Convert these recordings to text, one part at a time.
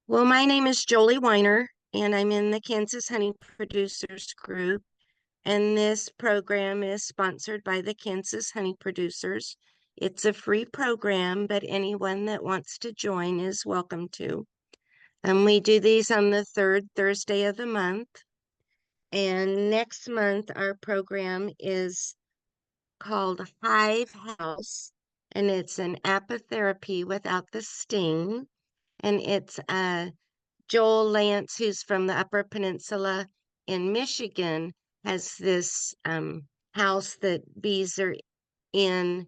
Well, my name is Jolie Weiner, and I'm in the Kansas Honey Producers Group. And this program is sponsored by the Kansas Honey Producers. It's a free program, but anyone that wants to join is welcome to. We do these on the third Thursday of the month. And next month, our program is called Hive House, and it's an apitherapy without the sting. And it's Joel Lance, who's from the Upper Peninsula in Michigan, has this house that bees are in.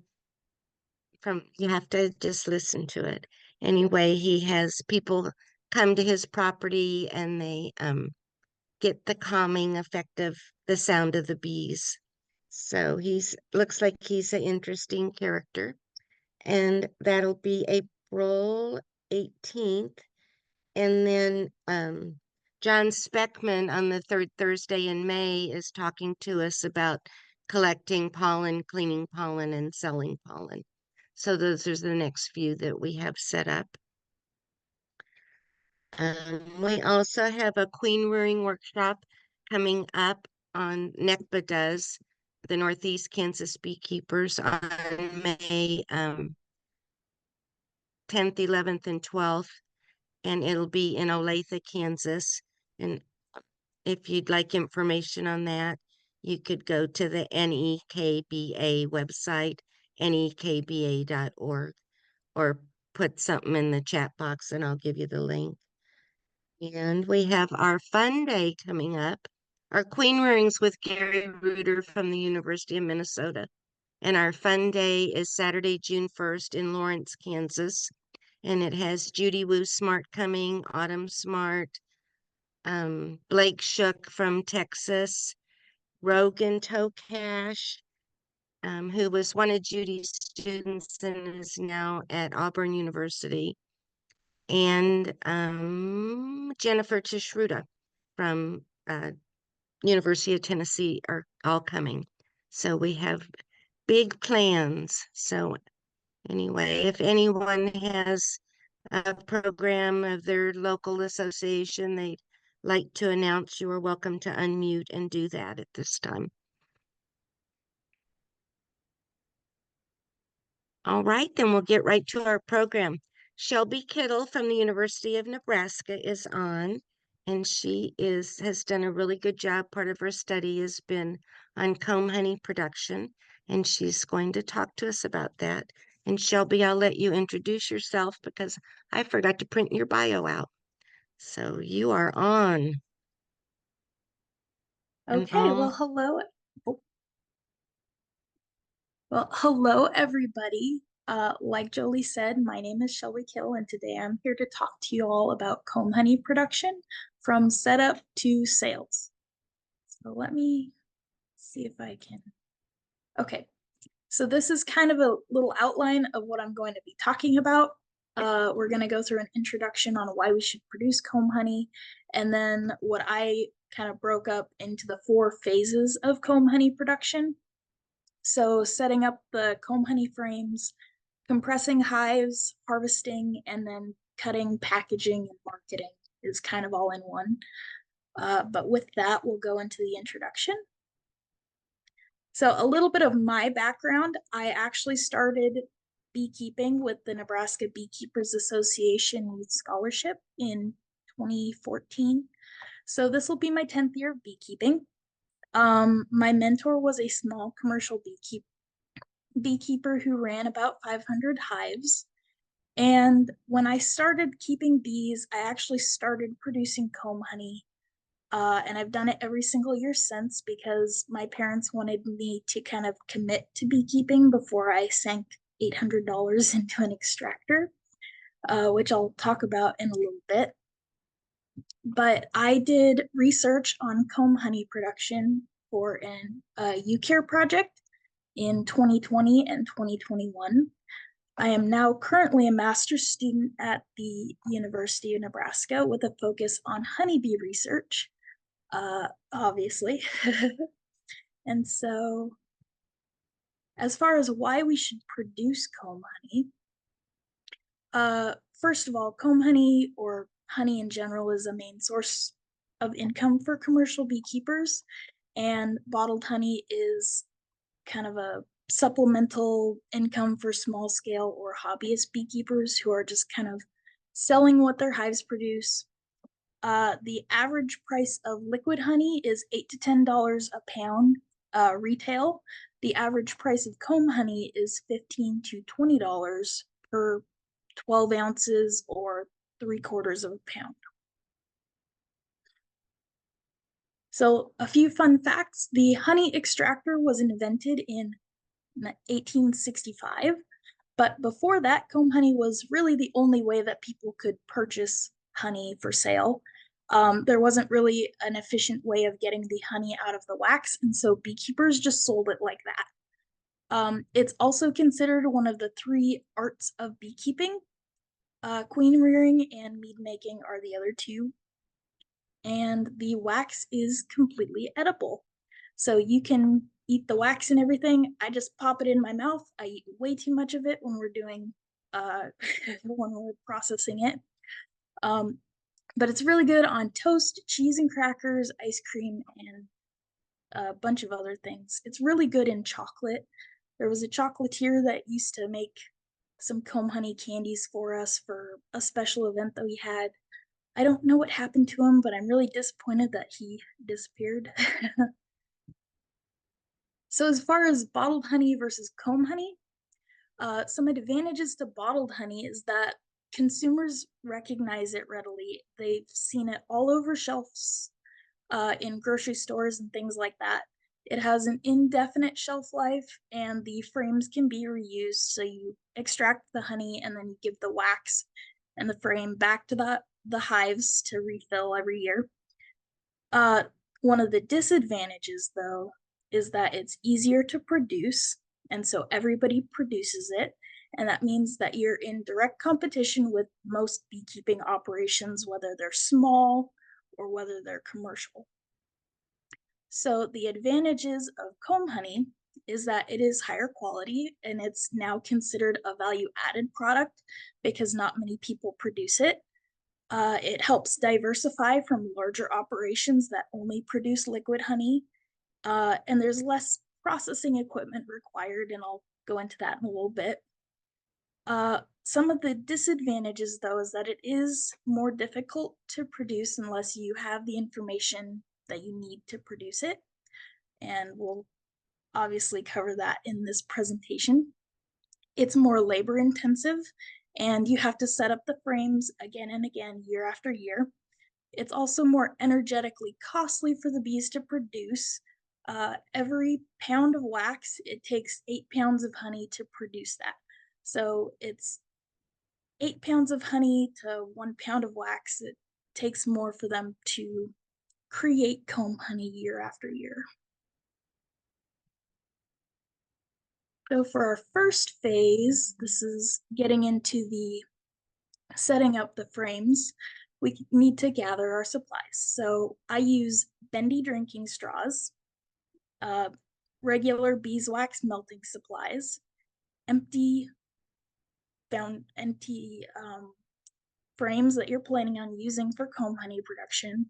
You have to just listen to it. Anyway, he has people come to his property and they get the calming effect of the sound of the bees. So he's looks like he's an interesting character. And that'll be April 18th. And then John Speckman on the third Thursday in May is talking to us about collecting pollen, cleaning pollen, and selling pollen. So those are the next few that we have set up. We also have a queen rearing workshop coming up on NECBA does, the Northeast Kansas Beekeepers, on May 10th, 11th, and 12th. And it'll be in Olathe, Kansas. And if you'd like information on that, you could go to the NEKBA website, nekba.org, or put something in the chat box and I'll give you the link. And we have our fun day coming up, our queen rearings with Gary Reuter from the University of Minnesota. And our fun day is Saturday, June 1st in Lawrence, Kansas. And it has Judy Woo Smart coming, Autumn Smart, Blake Shook from Texas, Rogan Tokash, who was one of Judy's students and is now at Auburn University, and Jennifer Tishruta from University of Tennessee are all coming. So we have big plans. So anyway, if anyone has a program of their local association they'd like to announce, you are welcome to unmute and do that at this time. All right, then we'll get right to our program. Shelby Kittle from the University of Nebraska is on, and she has done a really good job. Part of her study has been on comb honey production, and she's going to talk to us about that. And Shelby, I'll let you introduce yourself because I forgot to print your bio out. So you are on. And Okay, well, hello. Oh, well, hello, everybody. Like Jolie said, my name is Shelby Kittle, and today I'm here to talk to you all about comb honey production from setup to sales. So let me see if I can. Okay, so this is kind of a little outline of what I'm going to be talking about. We're going to go through an introduction on why we should produce comb honey, and then what I kind of broke up into the 4 phases of comb honey production. So setting up the comb honey frames, compressing hives, harvesting, and then cutting, packaging, and marketing is kind of all in one. But with that, we'll go into the introduction. So a little bit of my background, I actually started beekeeping with the Nebraska Beekeepers Association Youth Scholarship in 2014. So this will be my 10th year of beekeeping. My mentor was a small commercial beekeeper who ran about 500 hives. And when I started keeping bees, I actually started producing comb honey. And I've done it every single year since because my parents wanted me to kind of commit to beekeeping before I sank $800 into an extractor, which I'll talk about in a little bit. But I did research on comb honey production for an UCare project in 2020 and 2021. I am now currently a master's student at the University of Nebraska with a focus on honeybee research, obviously. And so, as far as why we should produce comb honey, first of all, comb honey or honey in general is a main source of income for commercial beekeepers, and bottled honey is kind of a supplemental income for small scale or hobbyist beekeepers who are just kind of selling what their hives produce. The average price of liquid honey is $8 to $10 a pound retail. The average price of comb honey is $15 to $20 per 12 ounces or 3/4 of a pound. So, a few fun facts. The honey extractor was invented in 1865, but before that, comb honey was really the only way that people could purchase honey for sale. There wasn't really an efficient way of getting the honey out of the wax, and so beekeepers just sold it like that. It's also considered one of the three arts of beekeeping. Queen rearing and mead making are the other two, and the wax is completely edible. So you can eat the wax and everything. I just pop it in my mouth. I eat way too much of it when we're doing when we're processing it. Um, but it's really good on toast, cheese and crackers, ice cream, and a bunch of other things. It's really good in chocolate. There was a chocolatier that used to make some comb honey candies for us for a special event that we had. I don't know what happened to him, but I'm really disappointed that he disappeared. So, as far as bottled honey versus comb honey, some advantages to bottled honey is that consumers recognize it readily. They've seen it all over shelves in grocery stores and things like that. It has an indefinite shelf life, and the frames can be reused. So you extract the honey and then you give the wax and the frame back to the hives to refill every year. Uh, One of the disadvantages, though, is that it's easier to produce, and so everybody produces it. And that means that you're in direct competition with most beekeeping operations, whether they're small or whether they're commercial. So, the advantages of comb honey is that it is higher quality and it's now considered a value added product because not many people produce it. It helps diversify from larger operations that only produce liquid honey, and there's less processing equipment required, and I'll go into that in a little bit. Some of the disadvantages, though, is that it is more difficult to produce unless you have the information that you need to produce it, and we'll obviously cover that in this presentation. It's more labor intensive, and you have to set up the frames again and again, year after year. It's also more energetically costly for the bees to produce. Every pound of wax, it takes 8 pounds of honey to produce that. So it's 8 pounds of honey to 1 pound of wax. It takes more for them to create comb honey year after year. So for our first phase, this is getting into the setting up the frames. We need to gather our supplies. So I use bendy drinking straws, uh, regular beeswax melting supplies, empty empty frames that you're planning on using for comb honey production,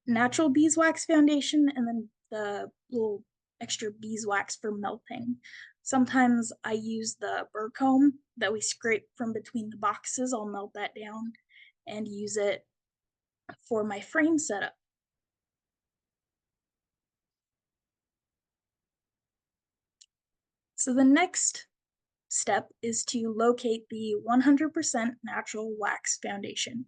natural beeswax foundation, and then the little extra beeswax for melting. Sometimes I use the burr comb that we scrape from between the boxes. I'll melt that down and use it for my frame setup. So the next step is to locate the 100% natural wax foundation.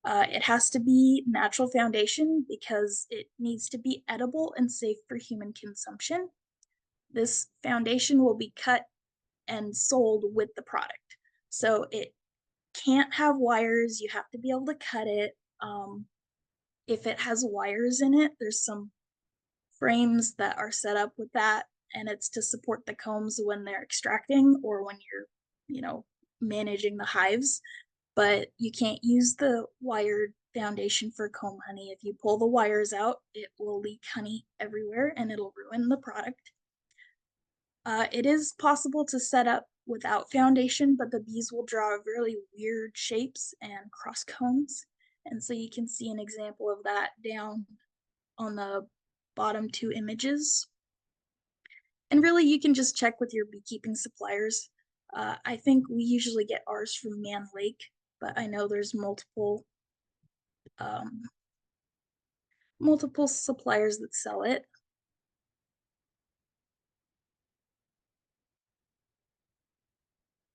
It has to be natural foundation because it needs to be edible and safe for human consumption. This foundation will be cut and sold with the product. So it can't have wires. You have to be able to cut it. If it has wires in it, there's some frames that are set up with that, and it's to support the combs when they're extracting or when you're, managing the hives. But you can't use the wired foundation for comb honey. If you pull the wires out, it will leak honey everywhere and it'll ruin the product. It is possible to set up without foundation, but the bees will draw really weird shapes and cross combs. And so you can see an example of that down on the bottom two images. And really, you can just check with your beekeeping suppliers. I think we usually get ours from Man Lake, but I know there's um, multiple suppliers that sell it.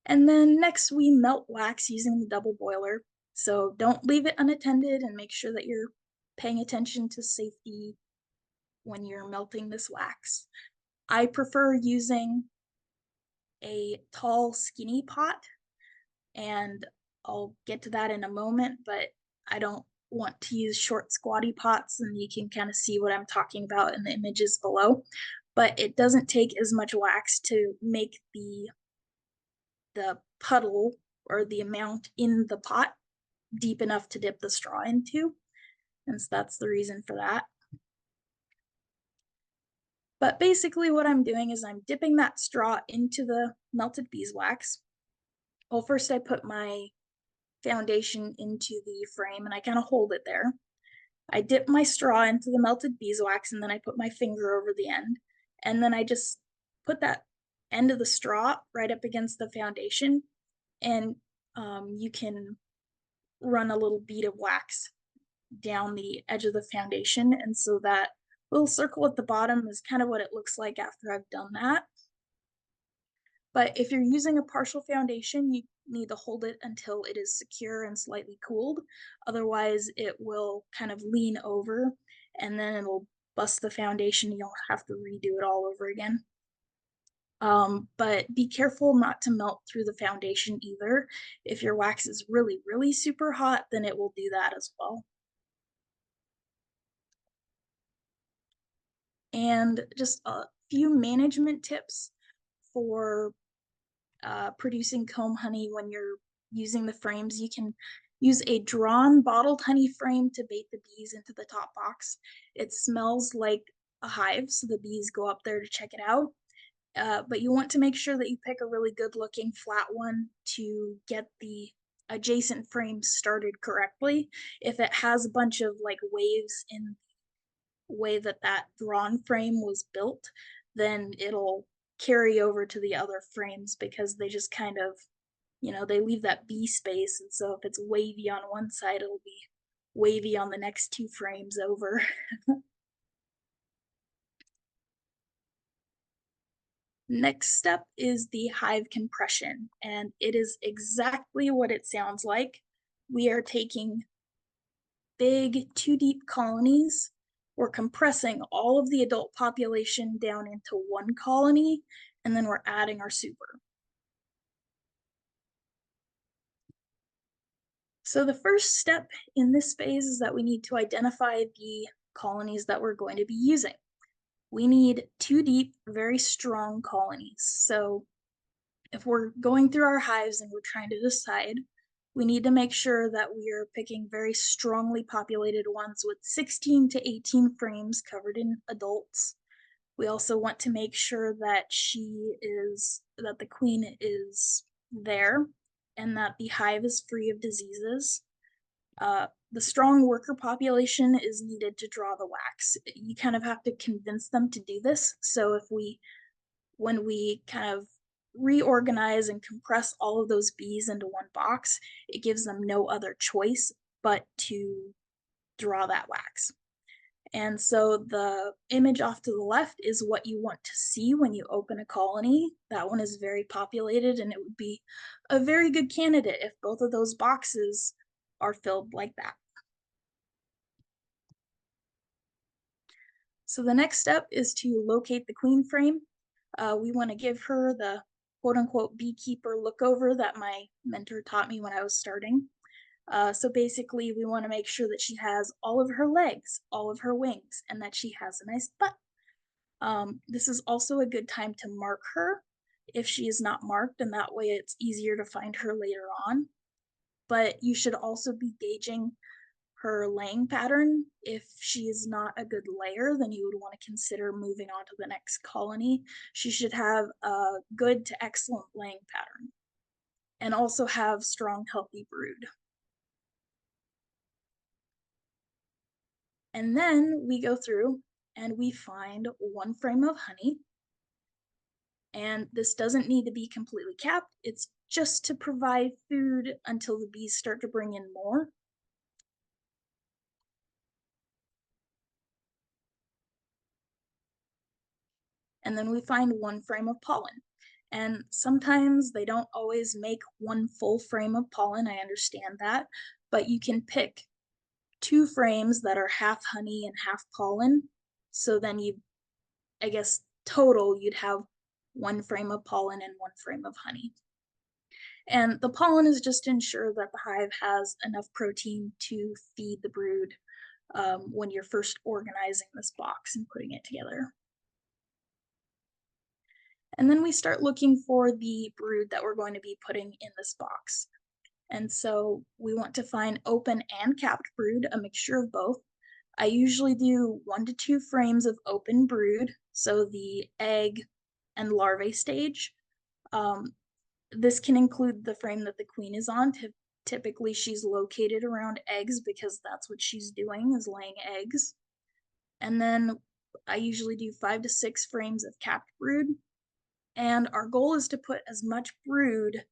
And then next we melt wax using the double boiler. So don't leave it unattended and make sure that you're paying attention to safety when you're melting this wax. I prefer using a tall, skinny pot, and I'll get to that in a moment, but I don't want to use short, squatty pots, and you can kind of see what I'm talking about in the images below. But it doesn't take as much wax to make the puddle or the amount in the pot deep enough to dip the straw into. And so that's the reason for that. But basically what I'm doing is I'm dipping that straw into the melted beeswax. Well, first I put my foundation into the frame and I kind of hold it there. I dip my straw into the melted beeswax and then I put my finger over the end. And then I just put that end of the straw right up against the foundation, and you can run a little bead of wax down the edge of the foundation. And so that little circle at the bottom is kind of what it looks like after I've done that. But if you're using a partial foundation, you need to hold it until it is secure and slightly cooled. Otherwise, it will kind of lean over and then it'll bust the foundation. You'll have to redo it all over again. But be careful not to melt through the foundation either. If your wax is really, really super hot, then it will do that as well. And just a few management tips for producing comb honey when you're using the frames. You can use a drawn bottled honey frame to bait the bees into the top box. It smells like a hive, so the bees go up there to check it out. But you want to make sure that you pick a really good looking flat one to get the adjacent frame started correctly. If it has a bunch of like waves in the way that that drawn frame was built, then it'll carry over to the other frames because they just kind of, they leave that bee space. And so if it's wavy on one side, it'll be wavy on the next two frames over. Next step is the hive compression, and it is exactly what it sounds like. We are taking big, two deep colonies. We're compressing all of the adult population down into one colony, and then we're adding our super. So the first step in this phase is that we need to identify the colonies that we're going to be using. We need two deep, very strong colonies. So if we're going through our hives and we're trying to decide, we need to make sure that we are picking very strongly populated ones with 16 to 18 frames covered in adults. We also want to make sure that that the queen is there and that the hive is free of diseases. The strong worker population is needed to draw the wax. You kind of have to convince them to do this. So when we kind of reorganize and compress all of those bees into one box, it gives them no other choice but to draw that wax. And so the image off to the left is what you want to see when you open a colony. That one is very populated, and it would be a very good candidate if both of those boxes are filled like that. So the next step is to locate the queen frame. We want to give her the quote unquote beekeeper lookover that my mentor taught me when I was starting. So basically, we want to make sure that she has all of her legs, all of her wings, and that she has a nice butt. This is also a good time to mark her if she is not marked, and that way it's easier to find her later on. But you should also be gauging her laying pattern. If she is not a good layer, then you would want to consider moving on to the next colony. She should have a good to excellent laying pattern and also have strong, healthy brood. And then we go through and we find one frame of honey. And this doesn't need to be completely capped. It's just to provide food until the bees start to bring in more. And then we find one frame of pollen. And sometimes they don't always make one full frame of pollen, I understand that, but you can pick two frames that are half honey and half pollen. So then I guess total, you'd have one frame of pollen and one frame of honey. And the pollen is just to ensure that the hive has enough protein to feed the brood when you're first organizing this box and putting it together. And then we start looking for the brood that we're going to be putting in this box. And so we want to find open and capped brood, a mixture of both. I usually do 1 to 2 frames of open brood, so the egg and larvae stage. This can include the frame that the queen is on. Typically, she's located around eggs because that's what she's doing, is laying eggs. And then I usually do 5 to 6 frames of capped brood. And our goal is to put as much brood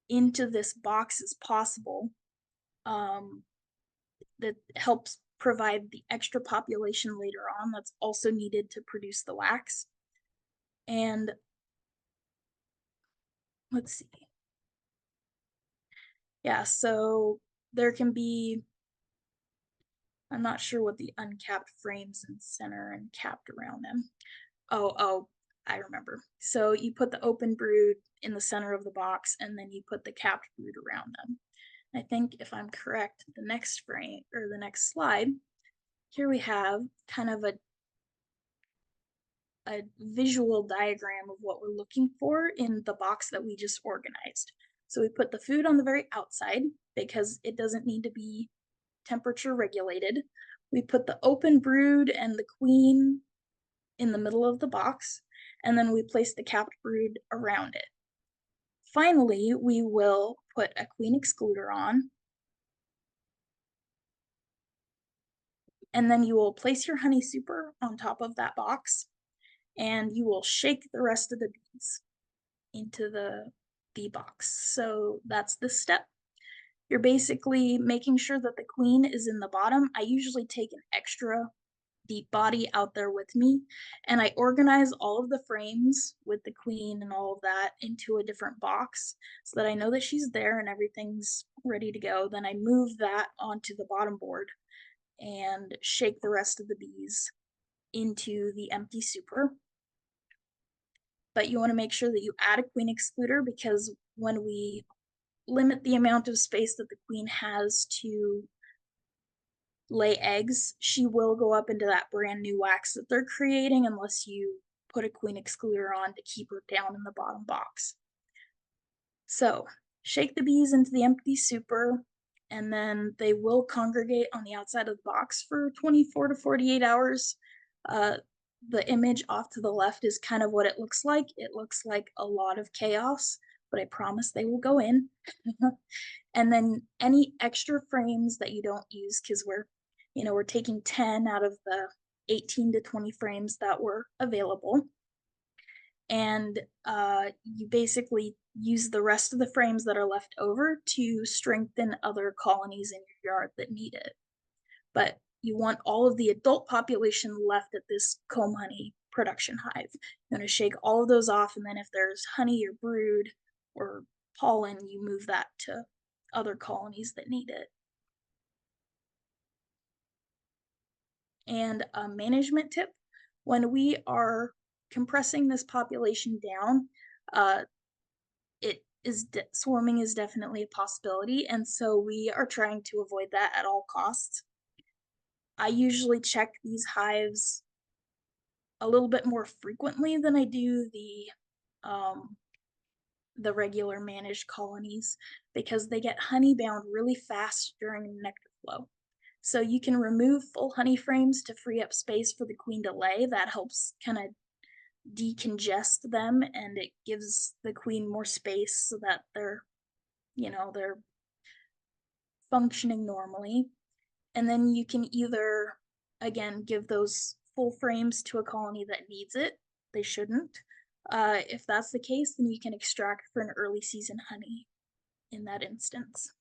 into this box as possible. That helps provide the extra population later on that's also needed to produce the wax. And let's see. Yeah, so there can be, I'm not sure what the uncapped frames in center and capped around them. Oh, I remember. So you put the open brood in the center of the box and then you put the capped brood around them. I think if I'm correct, the next frame or the next slide, here we have kind of a visual diagram of what we're looking for in the box that we just organized. So we put the food on the very outside because it doesn't need to be temperature regulated. We put the open brood and the queen in the middle of the box, and then we place the capped brood around it. Finally, we will put a queen excluder on, and then you will place your honey super on top of that box, and you will shake the rest of the bees into the bee box. So that's the step. You're basically making sure that the queen is in the bottom. I usually take an extra deep body out there with me, and I organize all of the frames with the queen and all of that into a different box so that I know that she's there and everything's ready to go. Then I move that onto the bottom board and shake the rest of the bees into the empty super. But you want to make sure that you add a queen excluder because when we limit the amount of space that the queen has to lay eggs, she will go up into that brand new wax that they're creating unless you put a queen excluder on to keep her down in the bottom box. So shake the bees into the empty super, and then they will congregate on the outside of the box for 24 to 48 hours. The image off to the left is kind of what it looks like. It looks like a lot of chaos, but I promise they will go in. And then any extra frames that you don't use, because we're taking 10 out of the 18 to 20 frames that were available. And you basically use the rest of the frames that are left over to strengthen other colonies in your yard that need it. But you want all of the adult population left at this comb honey production hive. You're going to shake all of those off, and then if there's honey or brood or pollen, you move that to other colonies that need it. And a management tip, when we are compressing this population down, swarming is definitely a possibility, and so we are trying to avoid that at all costs. I usually check these hives a little bit more frequently than I do the regular managed colonies because they get honey bound really fast during nectar flow. So you can remove full honey frames to free up space for the queen to lay. That helps kind of decongest them and it gives the queen more space so that they're functioning normally. And then you can either, again, give those full frames to a colony that needs it. They shouldn't. If that's the case, then you can extract for an early season honey in that instance.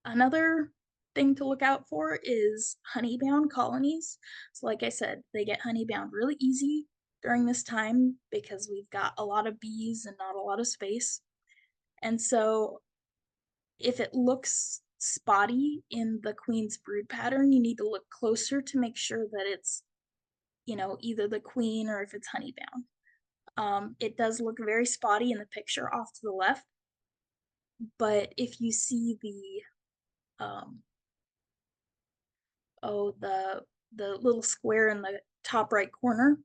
Another thing to look out for is honey-bound colonies. So like I said, they get honey-bound really easy during this time because we've got a lot of bees and not a lot of space. And so if it looks spotty in the queen's brood pattern, you need to look closer to make sure that it's, either the queen or if it's honey-bound. It does look very spotty in the picture off to the left, but if you see um, the little square in the top right corner,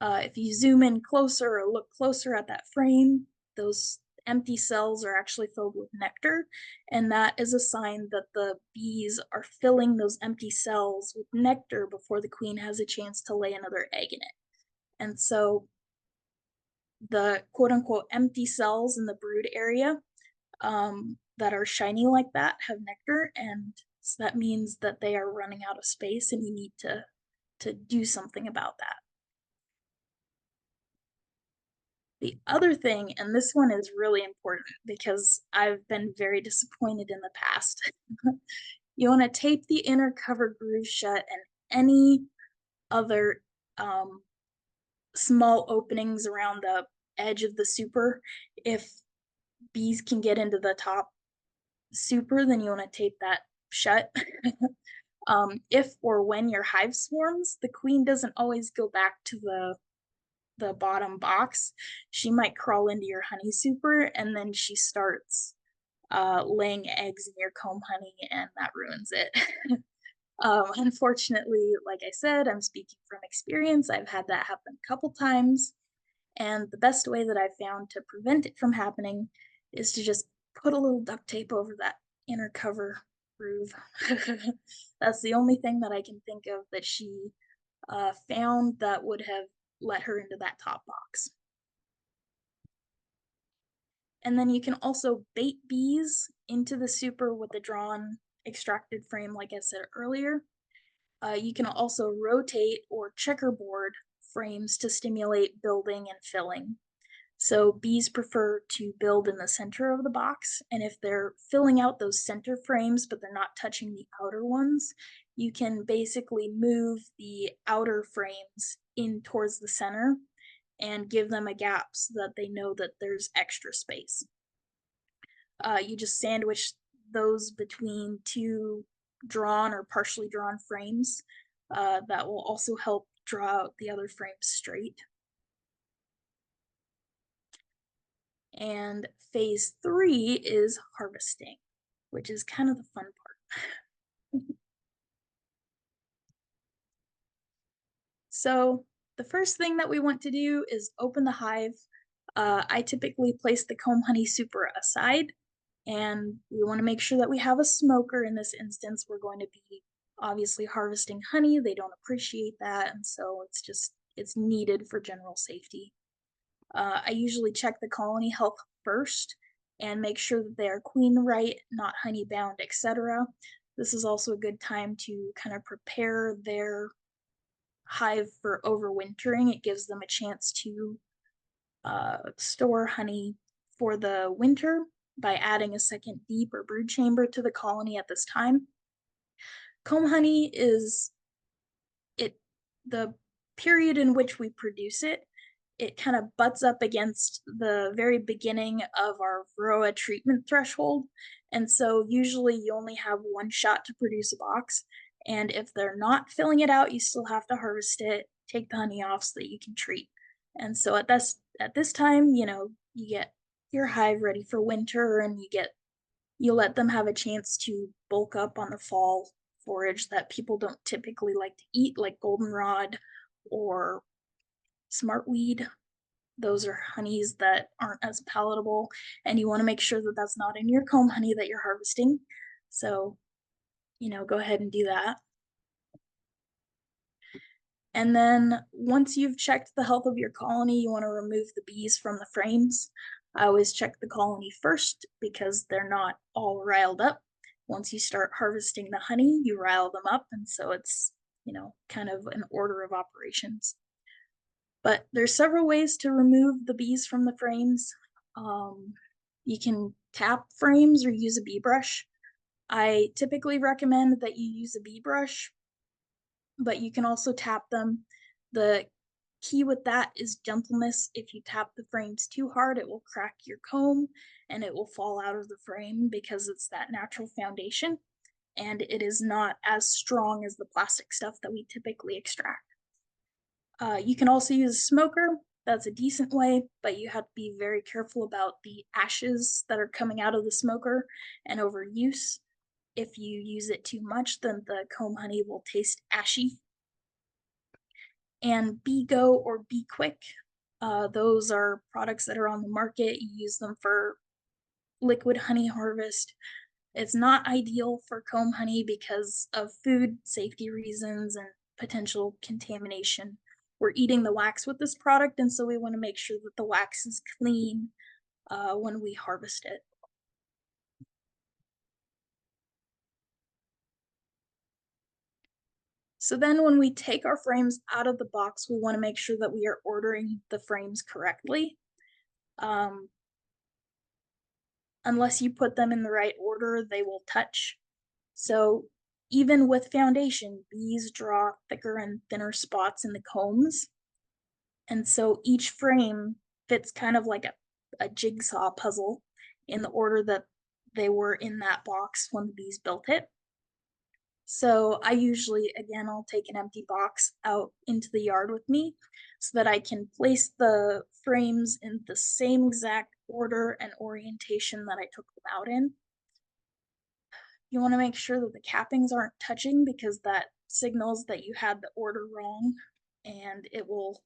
if you zoom in closer or look closer at that frame, those empty cells are actually filled with nectar, and that is a sign that the bees are filling those empty cells with nectar before the queen has a chance to lay another egg in it. And so the quote unquote empty cells in the brood area that are shiny like that have nectar, and so that means that they are running out of space and you need to do something about that. The other thing, and this one is really important because I've been very disappointed in the past. You want to tape the inner cover groove shut and any other um, small openings around the edge of the super. If bees can get into the top super, then you want to tape that shut. If or when your hive swarms, the queen doesn't always go back to the bottom box. She might crawl into your honey super and then she starts laying eggs in your comb honey and that ruins it. Unfortunately, like I said, I'm speaking from experience. I've had that happen a couple times. And the best way that I've found to prevent it from happening is to just put a little duct tape over that inner cover groove. That's the only thing that I can think of that she found that would have let her into that top box. And then you can also bait bees into the super with a drawn extracted frame, like I said earlier. You can also rotate or checkerboard frames to stimulate building and filling. So bees prefer to build in the center of the box, and if they're filling out those center frames but they're not touching the outer ones, you can basically move the outer frames in towards the center and give them a gap so that they know that there's extra space. You just sandwich those between two drawn or partially drawn frames. That will also help draw out the other frames straight. And phase 3 is harvesting, which is kind of the fun part. So the first thing that we want to do is open the hive. I typically place the comb honey super aside, and we want to make sure that we have a smoker in this instance. We're going to be obviously harvesting honey. They don't appreciate that, and so it's needed for general safety. I usually check the colony health first and make sure that they are queen right, not honey bound, etc. This is also a good time to kind of prepare their hive for overwintering. It gives them a chance to store honey for the winter by adding a second deep or brood chamber to the colony at this time. Comb honey is the period in which we produce it. It kind of butts up against the very beginning of our Varroa treatment threshold. And so usually you only have one shot to produce a box. And if they're not filling it out, you still have to harvest it, take the honey off so that you can treat. And so at this time, you get your hive ready for winter and you let them have a chance to bulk up on the fall forage that people don't typically like to eat, like goldenrod or smartweed. Those are honeys that aren't as palatable, and you want to make sure that that's not in your comb honey that you're harvesting. So, go ahead and do that. And then once you've checked the health of your colony, you want to remove the bees from the frames. I always check the colony first because they're not all riled up. Once you start harvesting the honey, you rile them up, and so it's, kind of an order of operations. But there's several ways to remove the bees from the frames. Um, you can tap frames or use a bee brush. I typically recommend that you use a bee brush, but you can also tap them. The key with that is gentleness. If you tap the frames too hard, it will crack your comb and it will fall out of the frame because it's that natural foundation and it is not as strong as the plastic stuff that we typically extract. You can also use a smoker. That's a decent way, but you have to be very careful about the ashes that are coming out of the smoker and overuse. If you use it too much, then the comb honey will taste ashy. And Bee Go or Bee Quick, those are products that are on the market. You use them for liquid honey harvest. It's not ideal for comb honey because of food safety reasons and potential contamination. We're eating the wax with this product, and so we want to make sure that the wax is clean when we harvest it. So then when we take our frames out of the box, we want to make sure that we are ordering the frames correctly. Um, Unless you put them in the right order, they will touch. So even with foundation, bees draw thicker and thinner spots in the combs. And so each frame fits kind of like a jigsaw puzzle in the order that they were in that box when the bees built it. So I usually, again, I'll take an empty box out into the yard with me so that I can place the frames in the same exact order and orientation that I took them out in. You want to make sure that the cappings aren't touching because that signals that you had the order wrong and it will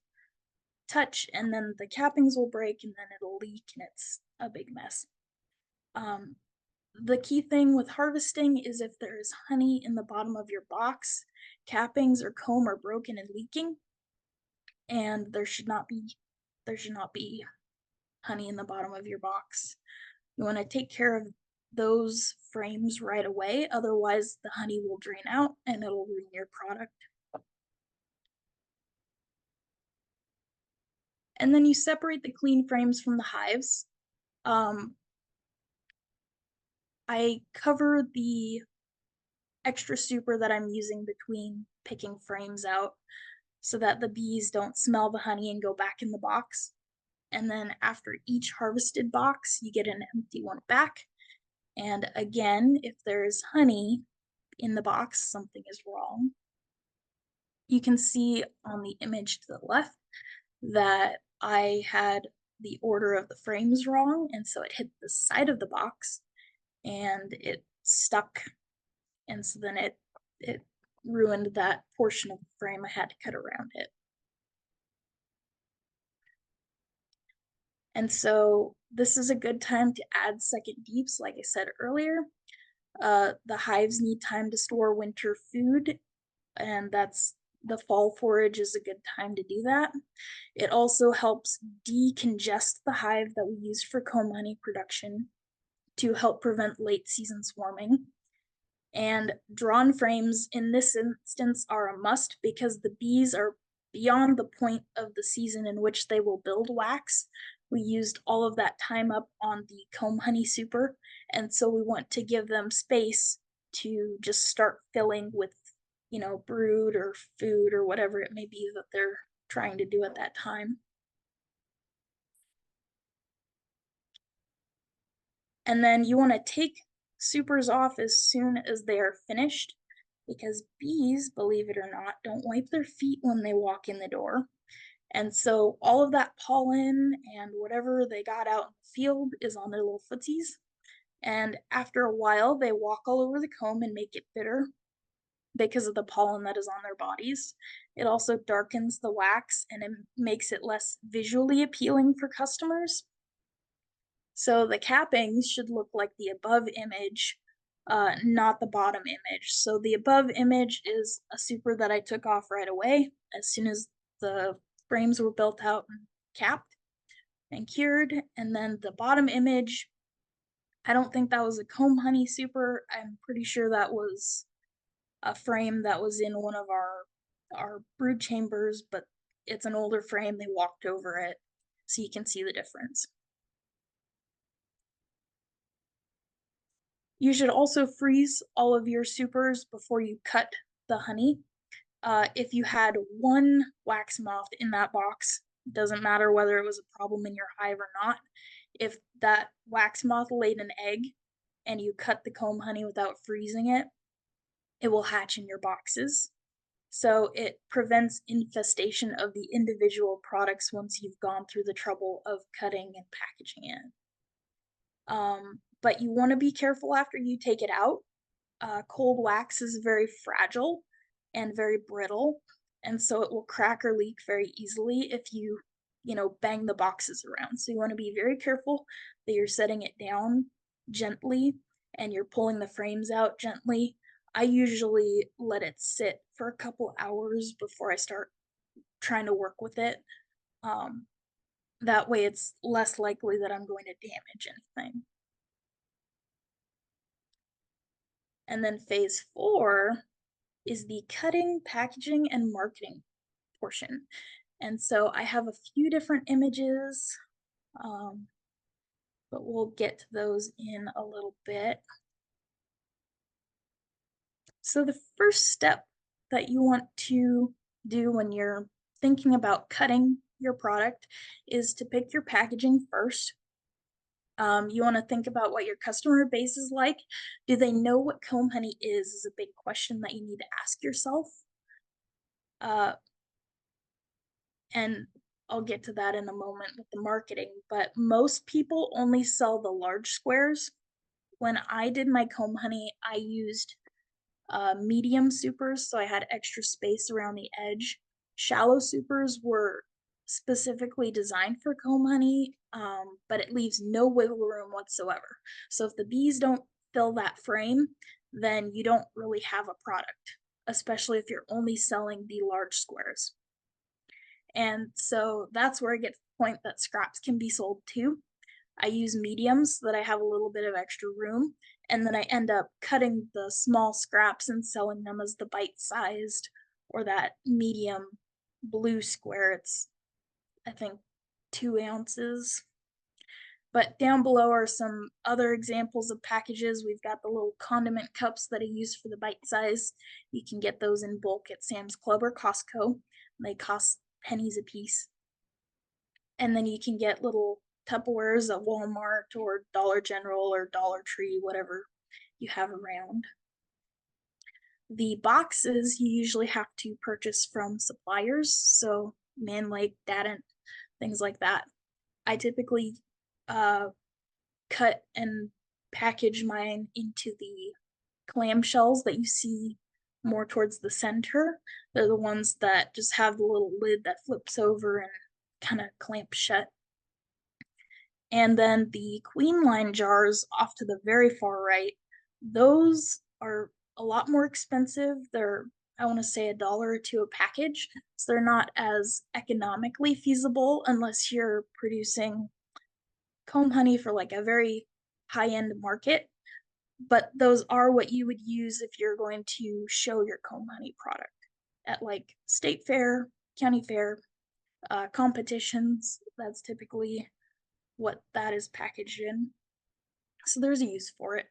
touch and then the cappings will break and then it'll leak and it's a big mess. Um, the key thing with harvesting is if there is honey in the bottom of your box, cappings or comb are broken and leaking, and there should not be honey in the bottom of your box. You want to take care of those frames right away, otherwise the honey will drain out and it'll ruin your product. And then you separate the clean frames from the hives. Um, I cover the extra super that I'm using between picking frames out so that the bees don't smell the honey and go back in the box. And then after each harvested box, you get an empty one back. And again, if there's honey in the box, something is wrong. You can see on the image to the left that I had the order of the frames wrong, and so it hit the side of the box and it stuck, and so then it ruined that portion of the frame. I had to cut around it. And so this is a good time to add second deeps, like I said earlier. The hives need time to store winter food, and the fall forage is a good time to do that. It also helps decongest the hive that we use for comb honey production to help prevent late season swarming. And drawn frames in this instance are a must because the bees are beyond the point of the season in which they will build wax. We used all of that time up on the comb honey super, and so we want to give them space to just start filling with, brood or food or whatever it may be that they're trying to do at that time. And then you want to take supers off as soon as they are finished because bees, believe it or not, don't wipe their feet when they walk in the door. And so all of that pollen and whatever they got out in the field is on their little footsies. And after a while, they walk all over the comb and make it bitter because of the pollen that is on their bodies. It also darkens the wax and it makes it less visually appealing for customers. So the cappings should look like the above image, not the bottom image. So the above image is a super that I took off right away as soon as the frames were built out and capped and cured. And then the bottom image, I don't think that was a comb honey super. I'm pretty sure that was a frame that was in one of our brood chambers, but it's an older frame. They walked over it, so you can see the difference. You should also freeze all of your supers before you cut the honey. If you had one wax moth in that box, doesn't matter whether it was a problem in your hive or not, if that wax moth laid an egg and you cut the comb honey without freezing it, it will hatch in your boxes. So it prevents infestation of the individual products once you've gone through the trouble of cutting and packaging it. But you want to be careful after you take it out. Cold wax is very fragile and very brittle, and so it will crack or leak very easily if you bang the boxes around. So you want to be very careful that you're setting it down gently and you're pulling the frames out gently. I usually let it sit for a couple hours before I start trying to work with it. Um, that way it's less likely that I'm going to damage anything. And then phase 4 is the cutting, packaging, and marketing portion. And so I have a few different images, um, but we'll get to those in a little bit. So the first step that you want to do when you're thinking about cutting your product is to pick your packaging first. You want to think about what your customer base is like. Do they know what comb honey is a big question that you need to ask yourself. Uh, and I'll get to that in a moment with the marketing, but most people only sell the large squares. When I did my comb honey, I used medium supers, so I had extra space around the edge. Shallow supers were specifically designed for comb honey, but it leaves no wiggle room whatsoever. So if the bees don't fill that frame, then you don't really have a product, especially if you're only selling the large squares. And so that's where I get to the point that scraps can be sold too. I use mediums so that I have a little bit of extra room, and then I end up cutting the small scraps and selling them as the bite-sized or that medium blue square. It's, I think, 2 ounces. But down below are some other examples of packages. We've got the little condiment cups that I use for the bite size. You can get those in bulk at Sam's Club or Costco. They cost pennies a piece. And then you can get little Tupperwares at Walmart or Dollar General or Dollar Tree, whatever you have around. The boxes you usually have to purchase from suppliers, so Man Lake, Dadant, things like that. I typically cut and package mine into the clamshells that you see more towards the center. They're the ones that just have the little lid that flips over and kind of clamps shut. And then the queen line jars off to the very far right, those are a lot more expensive. They're, I want to say, $1 or $2 a package. So they're not as economically feasible unless you're producing comb honey for like a very high end market. But those are what you would use if you're going to show your comb honey product at like state fair, county fair, competitions. That's typically what that is packaged in. So there's a use for it.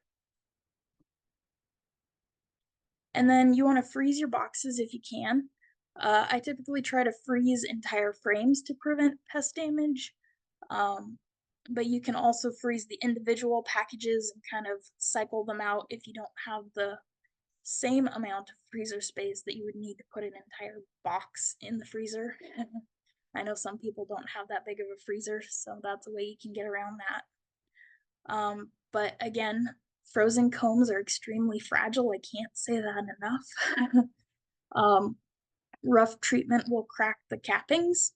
And then you want to freeze your boxes if you can. I typically try to freeze entire frames to prevent pest damage. But you can also freeze the individual packages and kind of cycle them out if you don't have the same amount of freezer space that you would need to put an entire box in the freezer. I know some people don't have that big of a freezer, so that's a way you can get around that. But again, frozen combs are extremely fragile. I can't say that enough. Rough treatment will crack the cappings,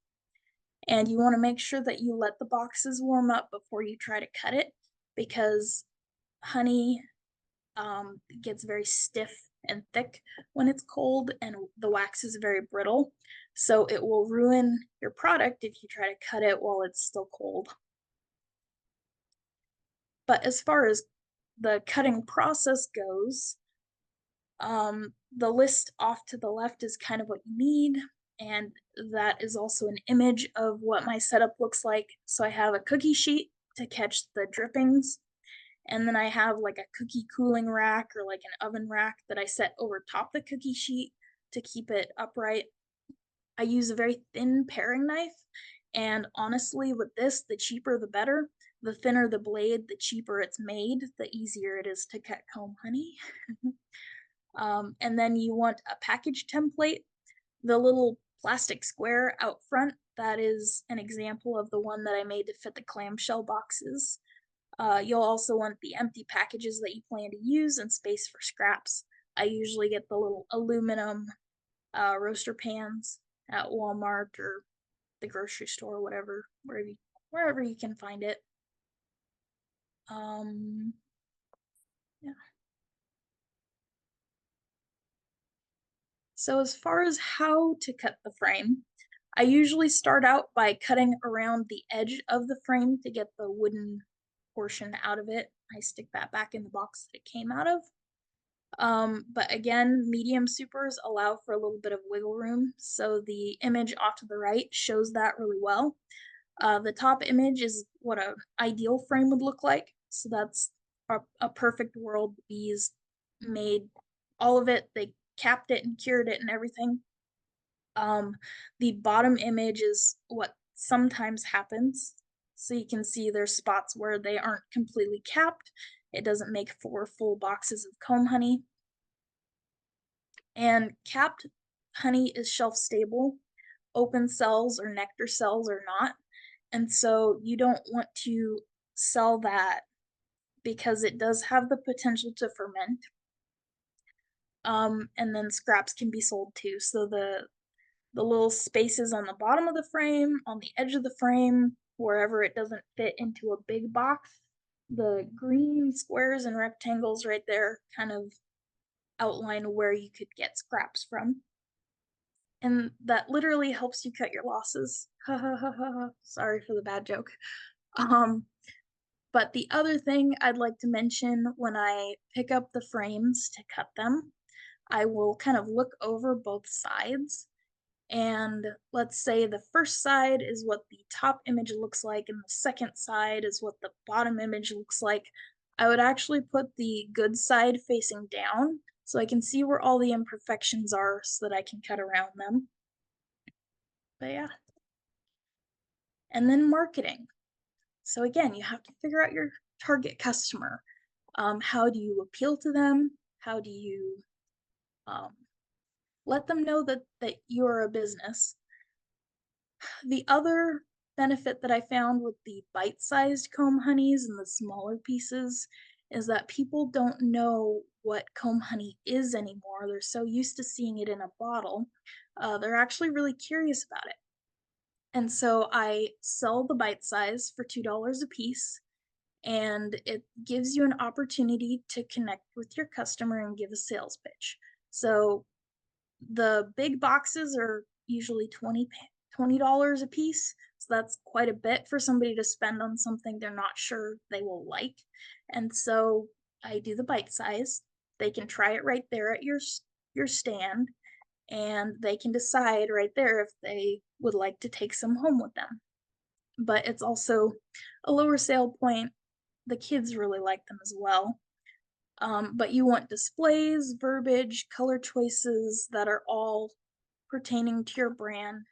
and you want to make sure that you let the boxes warm up before you try to cut it because honey gets very stiff and thick when it's cold, and the wax is very brittle. So it will ruin your product if you try to cut it while it's still cold. But as far as the cutting process goes, the list off to the left is kind of what you need, and that is also an image of what my setup looks like. So I have a cookie sheet to catch the drippings, and then I have like a cookie cooling rack or like an oven rack that I set over top the cookie sheet to keep it upright. I use a very thin paring knife, and honestly, with this, the cheaper the better. The thinner the blade, the cheaper it's made, the easier it is to cut comb honey. And then you want a package template. The little plastic square out front, that is an example of the one that I made to fit the clamshell boxes. You'll also want the empty packages that you plan to use and space for scraps. I usually get the little aluminum roaster pans at Walmart or the grocery store, whatever, wherever you can find it. Yeah. So as far as how to cut the frame, I usually start out by cutting around the edge of the frame to get the wooden portion out of it. I stick that back in the box that it came out of. But again, medium supers allow for a little bit of wiggle room, so the image off to the right shows that really well. The top image is what an ideal frame would look like, so that's a perfect world. Bees made all of it, they capped it and cured it and everything. The bottom image is what sometimes happens. So you can see there's spots where they aren't completely capped. It doesn't make 4 full boxes of comb honey. And capped honey is shelf stable. Open cells or nectar cells are not. And so you don't want to sell that because it does have the potential to ferment. And then scraps can be sold too. So the little spaces on the bottom of the frame, on the edge of the frame, wherever it doesn't fit into a big box, the green squares and rectangles right there kind of outline where you could get scraps from. And that literally helps you cut your losses. Ha ha ha ha. Sorry for the bad joke. Um, but the other thing I'd like to mention when I pick up the frames to cut them, I will kind of look over both sides. And let's say the first side is what the top image looks like, and the second side is what the bottom image looks like. I would actually put the good side facing down so I can see where all the imperfections are so that I can cut around them. But yeah. And then marketing. So again, you have to figure out your target customer. How do you appeal to them? How do you um, let them know that you're a business? The other benefit that I found with the bite-sized comb honeys and the smaller pieces is that people don't know what comb honey is anymore. They're so used to seeing it in a bottle. They're actually really curious about it. And so I sell the bite size for $2 a piece, and it gives you an opportunity to connect with your customer and give a sales pitch. So the big boxes are usually $20 a piece. So that's quite a bit for somebody to spend on something they're not sure they will like. And so I do the bite size. They can try it right there at your stand, and they can decide right there if they would like to take some home with them. But it's also a lower sale point. The kids really like them as well. But you want displays, verbiage, color choices that are all pertaining to your brand.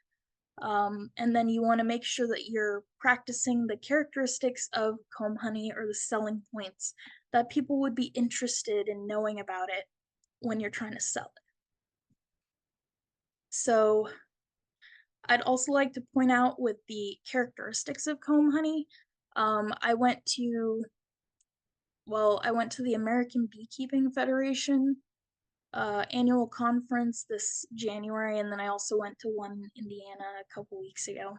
And then you want to make sure that you're practicing the characteristics of comb honey or the selling points that people would be interested in knowing about it when you're trying to sell it. So I'd also like to point out with the characteristics of comb honey, I went to, well, I went to the American Beekeeping Federation annual conference this January, and then I also went to one in Indiana a couple weeks ago.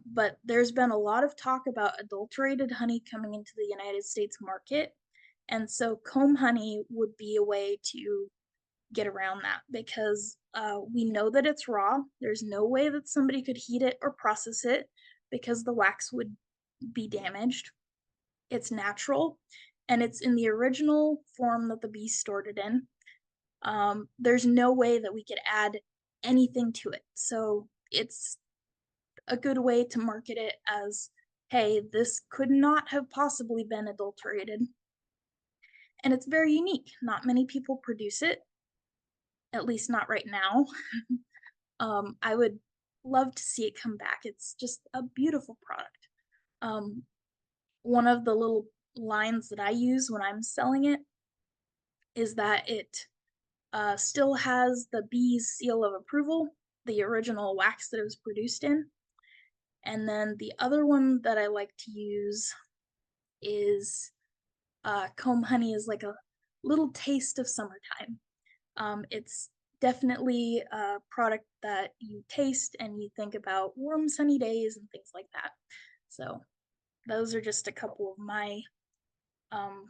But there's been a lot of talk about adulterated honey coming into the United States market. And so comb honey would be a way to get around that because we know that it's raw. There's no way that somebody could heat it or process it because the wax would be damaged. It's natural and it's in the original form that the bees stored it in. There's no way that we could add anything to it. So it's a good way to market it as, hey, this could not have possibly been adulterated. And it's very unique. Not many people produce it, at least not right now. I would love to see it come back. It's just a beautiful product. Um, one of the little lines that I use when I'm selling it is that it still has the bee's seal of approval, the original wax that it was produced in. And then the other one that I like to use is comb honey is like a little taste of summertime. It's definitely a product that you taste and you think about warm, sunny days and things like that. So those are just a couple of my um,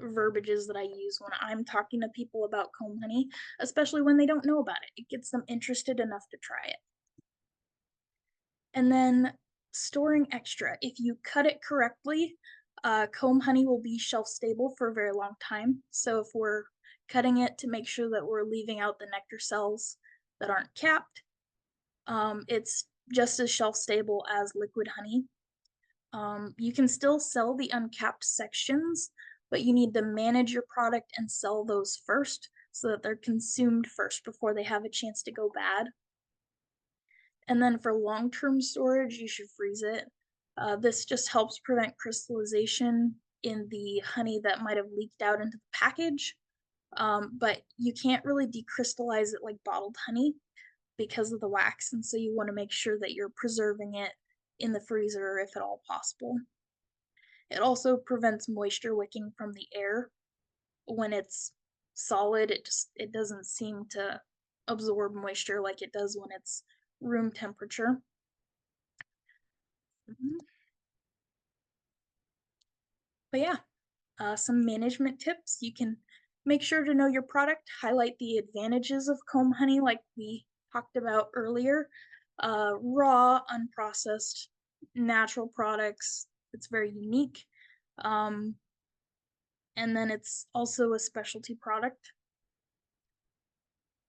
verbiages that I use when I'm talking to people about comb honey, especially when they don't know about it. It gets them interested enough to try it. And then storing extra. If you cut it correctly, comb honey will be shelf stable for a very long time. So if we're cutting it to make sure that we're leaving out the nectar cells that aren't capped, it's just as shelf stable as liquid honey. You can still sell the uncapped sections, but you need to manage your product and sell those first so that they're consumed first before they have a chance to go bad. And then for long-term storage, you should freeze it. This just helps prevent crystallization in the honey that might have leaked out into the package. But you can't really decrystallize it like bottled honey because of the wax, and so you want to make sure that you're preserving it in the freezer if at all possible. It also prevents moisture wicking from the air. When it's solid, it doesn't seem to absorb moisture like it does when it's room temperature. Mhm. But yeah, some management tips. You can make sure to know your product, highlight the advantages of comb honey, like we talked about earlier. Raw, unprocessed, natural products. It's very unique. Um, and then it's also a specialty product.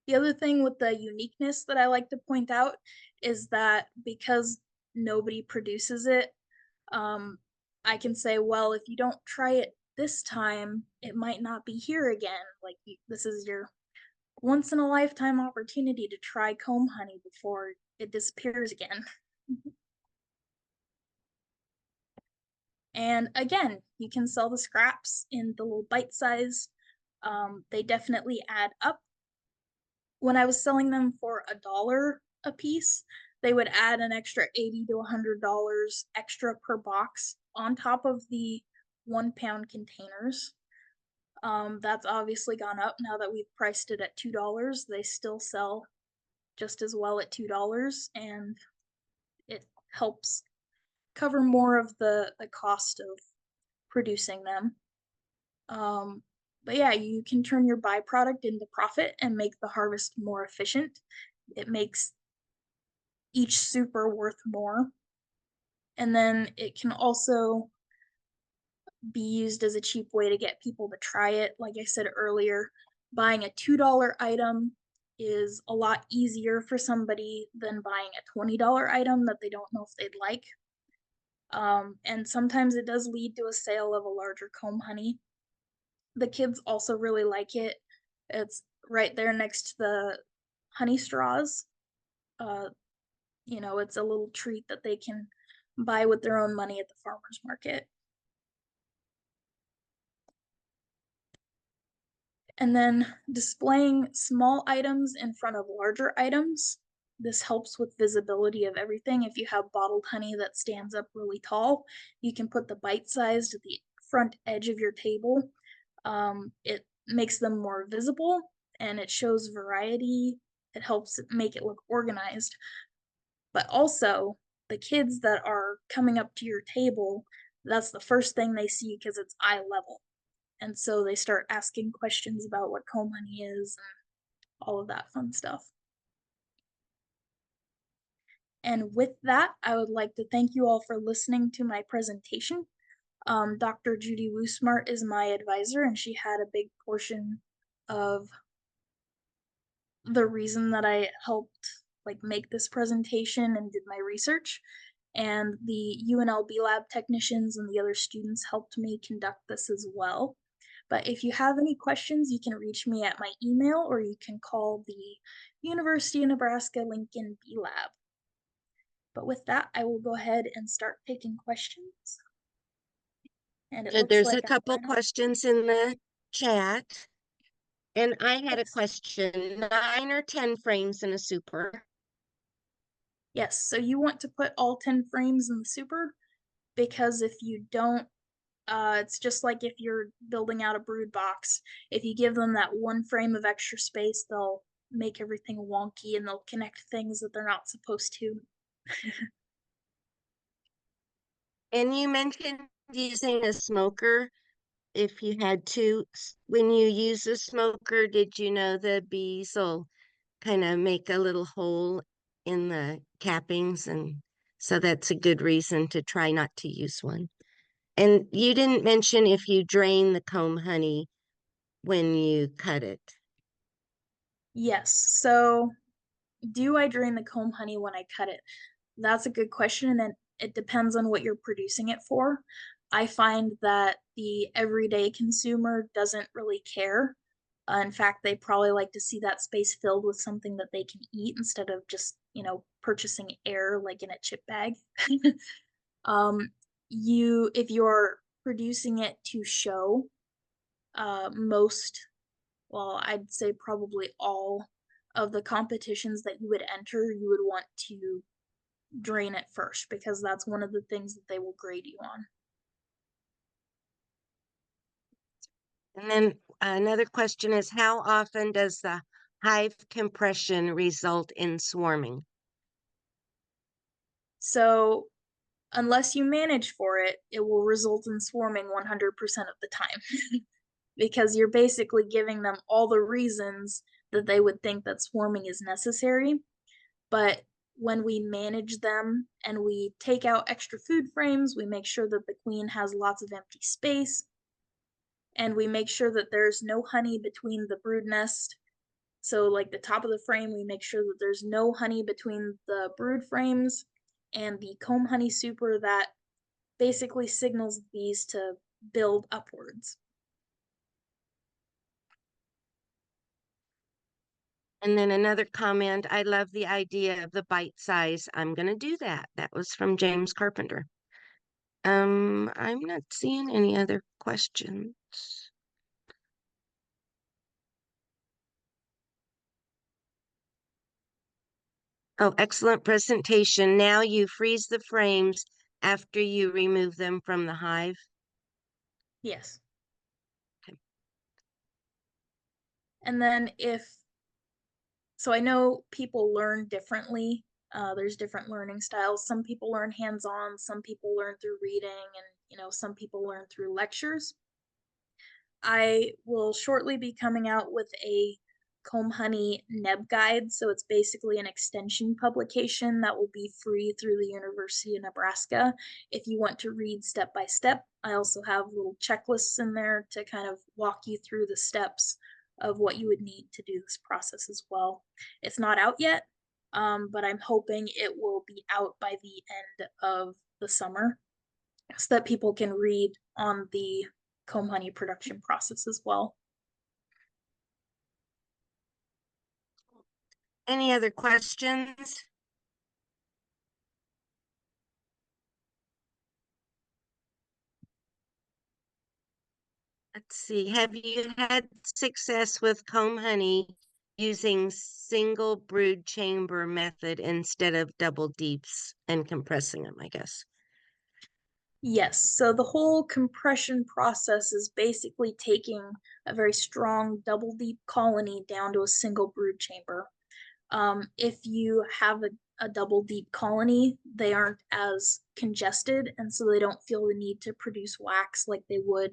The other thing with the uniqueness that I like to point out is that because nobody produces it, um, I can say, well, if you don't try it this time, it might not be here again. Like this is your once in a lifetime opportunity to try comb honey before it disappears again. And again, you can sell the scraps in the little bite size. They definitely add up. When I was selling them for $1 a piece, they would add an extra $80 to $100 extra per box on top of the 1 pound containers. That's obviously gone up now that we've priced it at $2. They still sell just as well at $2, and it helps cover more of the cost of producing them. Um, but yeah, you can turn your byproduct into profit and make the harvest more efficient. It makes each super worth more. And then it can also be used as a cheap way to get people to try it. Like I said earlier, buying a $2 item is a lot easier for somebody than buying a $20 item that they don't know if they'd like. And sometimes it does lead to a sale of a larger comb honey. The kids also really like it. It's right there next to the honey straws. Uh, it's a little treat that they can buy with their own money at the farmer's market. And then displaying small items in front of larger items. This helps with visibility of everything. If you have bottled honey that stands up really tall, you can put the bite sized at the front edge of your table. It makes them more visible and it shows variety. It helps make it look organized. But also, the kids that are coming up to your table, that's the first thing they see because it's eye level. And so they start asking questions about what comb honey is and all of that fun stuff. And with that, I would like to thank you all for listening to my presentation. Dr. Judy Woosmart is my advisor, and she had a big portion of the reason that I helped make this presentation and did my research. And the UNLB lab technicians and the other students helped me conduct this as well. But if you have any questions, you can reach me at my email or you can call the University of Nebraska Lincoln B Lab. But with that, I will go ahead and start taking questions. And it looks There's a like I'm couple right on. questions in the chat, and I had a Yes. question. 9 or 10 frames in a super. Yes, so you want to put all 10 frames in the super because if you don't, it's just like if you're building out a brood box. If you give them that one frame of extra space, they'll make everything wonky and they'll connect things that they're not supposed to. And you mentioned using a smoker if you had to. When you use a smoker, did you know the bees will kind of make a little hole in the cappings? And so that's a good reason to try not to use one. And you didn't mention if you drain the comb honey when you cut it. Yes, so do I drain the comb honey when I cut it? That's a good question, and it depends on what you're producing it for. I find that the everyday consumer doesn't really care. In fact, they probably like to see that space filled with something that they can eat instead of just, purchasing air like in a chip bag. um, if you're producing it to show, most, well, I'd say probably all of the competitions that you would enter, you would want to drain it first because that's one of the things that they will grade you on. And then another question is, how often does the hive compression result in swarming? So, unless you manage for it, it will result in swarming 100% of the time because you're basically giving them all the reasons that they would think that swarming is necessary. But when we manage them and we take out extra food frames, we make sure that the queen has lots of empty space and we make sure that there's no honey between the brood nest. So, like the top of the frame, we make sure that there's no honey between the brood frames and the comb honey super that basically signals bees to build upwards. And then another comment, I love the idea of the bite size. I'm going to do that. That was from James Carpenter. I'm not seeing any other questions. Oh, excellent presentation. Now you freeze the frames after you remove them from the hive. Yes. Okay. And then so I know people learn differently. There's different learning styles. Some people learn hands-on, some people learn through reading, and some people learn through lectures. I will shortly be coming out with a comb honey neb guide. So it's basically an extension publication that will be free through the University of Nebraska. If you want to read step by step, I also have little checklists in there to kind of walk you through the steps of what you would need to do this process as well. It's not out yet, but I'm hoping it will be out by the end of the summer so that people can read on the comb honey production process as well. Any other questions? Let's see. Have you had success with comb honey using single brood chamber method instead of double deeps and compressing them, I guess? Yes, so the whole compression process is basically taking a very strong double deep colony down to a single brood chamber. If you have a double deep colony, they aren't as congested, and so they don't feel the need to produce wax like they would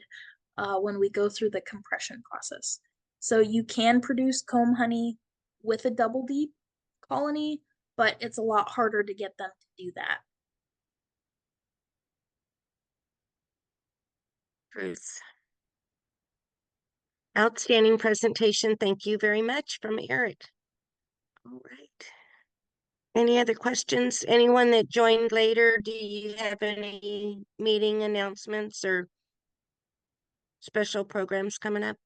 when we go through the compression process. So you can produce comb honey with a double deep colony, but it's a lot harder to get them to do that. Bruce. Outstanding presentation. Thank you very much from Eric. All right. Any other questions? Anyone that joined later, do you have any meeting announcements or special programs coming up?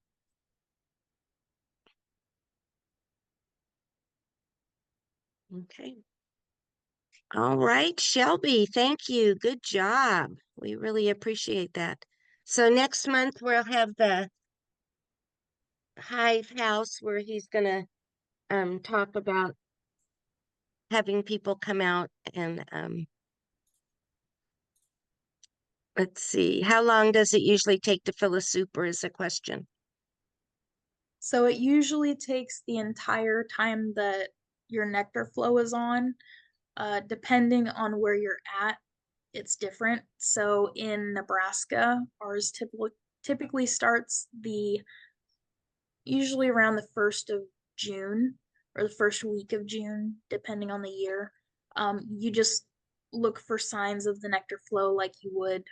Okay. All right, Shelby, thank you. Good job. We really appreciate that. So next month we'll have the Hive House where he's gonna talk about having people come out and let's see, how long does it usually take to fill a super is a question. So it usually takes the entire time that your nectar flow is on. Depending on where you're at, it's different. So in Nebraska, ours typically starts the usually around the 1st of June or the first week of June, depending on the year. You just look for signs of the nectar flow like you would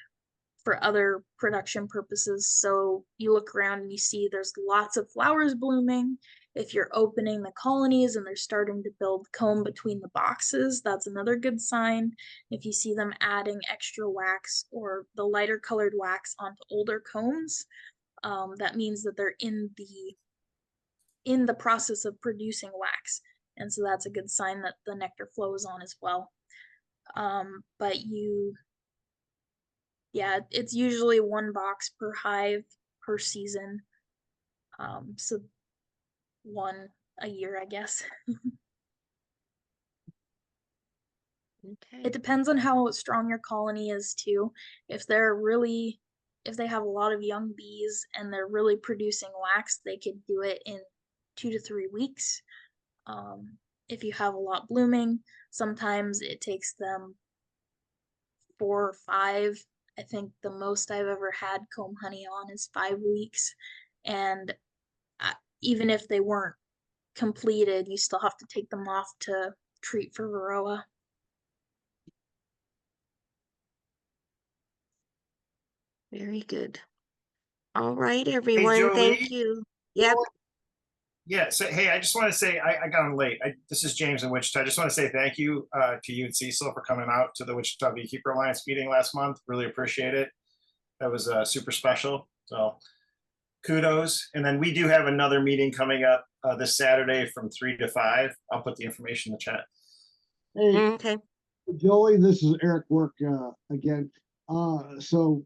for other production purposes. So you look around and you see there's lots of flowers blooming. If you're opening the colonies and they're starting to build comb between the boxes, that's another good sign. If you see them adding extra wax or the lighter colored wax onto older combs, that means that they're in the process of producing wax. And so that's a good sign that the nectar flows on as well. But yeah, it's usually one box per hive per season. So one a year, I guess. It Okay. depends on how strong your colony is too. If if they have a lot of young bees and they're really producing wax, they could do it in 2 to 3 weeks. If you have a lot blooming, sometimes it takes them 4 or 5. I think the most I've ever had comb honey on is 5 weeks. And even if they weren't completed, you still have to take them off to treat for varroa. Very good. All right, Hey, everyone. Thank Jolie. you. Yep. Yeah. So, hey, I just want to say I got on late. This is James in Wichita. I just want to say thank you to you and Cecil for coming out to the Wichita Beekeeper Alliance meeting last month. Really appreciate it. That was super special. So, kudos. And then we do have another meeting coming up this Saturday from 3 to 5. I'll put the information in the chat. Hey, Okay. Joey, this is Eric Work again. So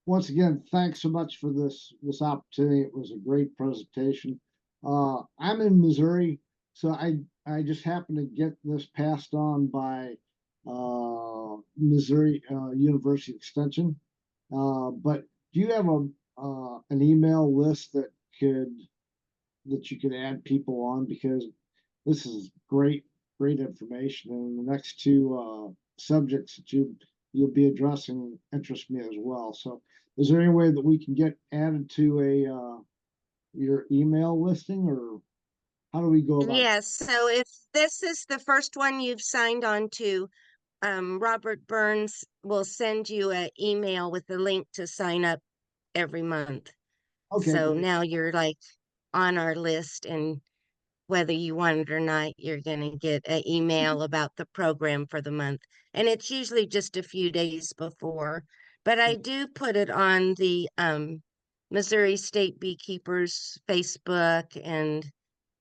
once again, thanks so much for this opportunity. It was a great presentation. I'm in Missouri, so I just happened to get this passed on by Missouri University Extension. But do you have an email list that you could add people on, because this is great information, and the next two subjects that you'll be addressing interest me as well. So is there any way that we can get added to a your email listing, or how do we go about it? Yes. So if this is the first one you've signed on to, Robert Burns will send you an email with a link to sign up every month. Okay, So great. now you're like on our list, and whether you want it or not, you're going to get an email about the program for the month. And it's usually just a few days before. But I do put it on the Missouri State Beekeepers Facebook and